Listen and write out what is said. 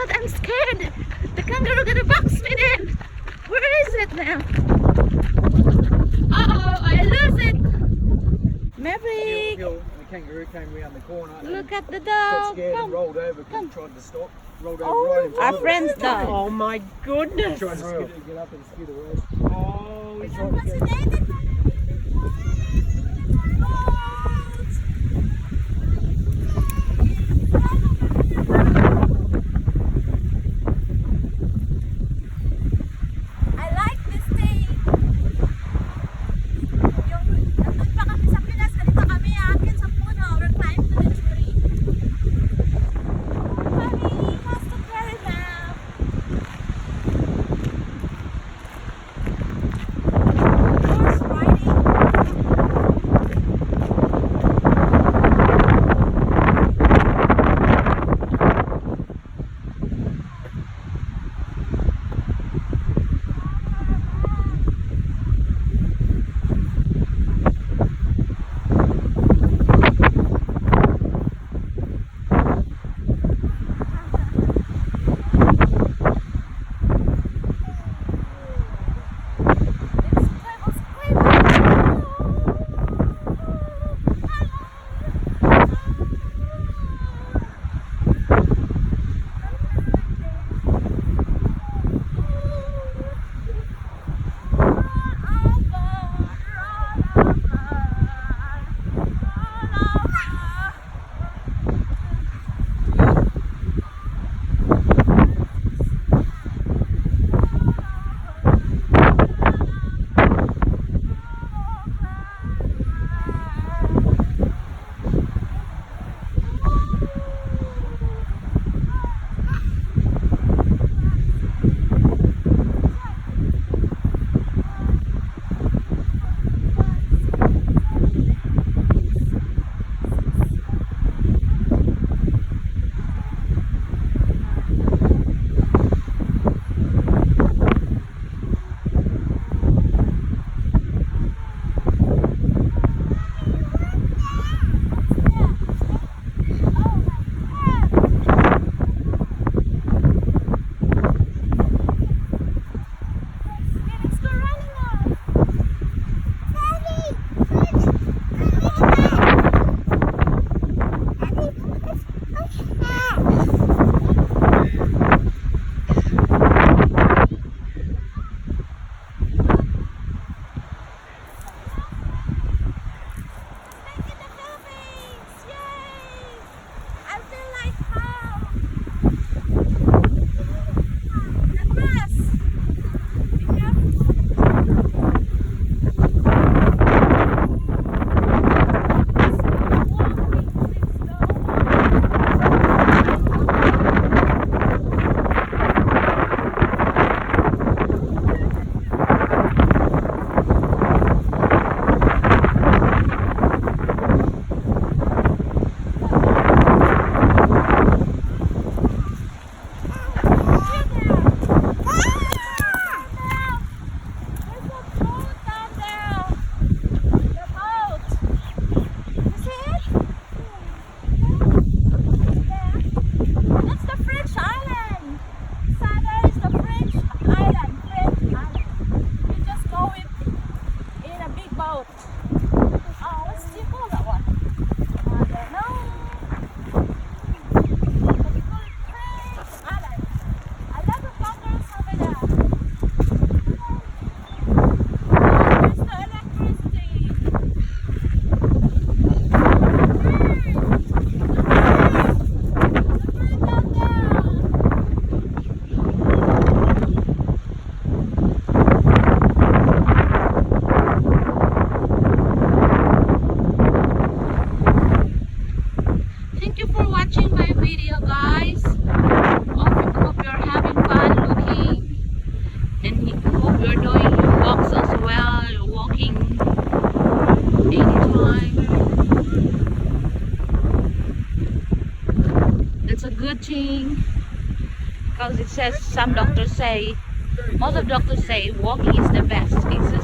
I'm scared. The kangaroo gonna box me then. Where is it now? Uh-oh, I lose it. Maverick. The kangaroo came around the corner. Look at the Got dog. scared and Come. rolled over because Come. he tried to stop. Rolled over right in front Our of us. friend's dog. Oh my goodness. Tried to get up and skid away. Oh, He tried to get I like this thing. Yung nandun pa kami sa Pinas, ganito kami aakyat sa puno or climb to the tree. Mommy has to carry them. Horse riding. thank you for watching my video, guys. Hope you're having fun looking, and hope you're doing your walks as well. You're walking anytime. That's a good thing, because it says, some doctors say, most of doctors say walking is the best. It's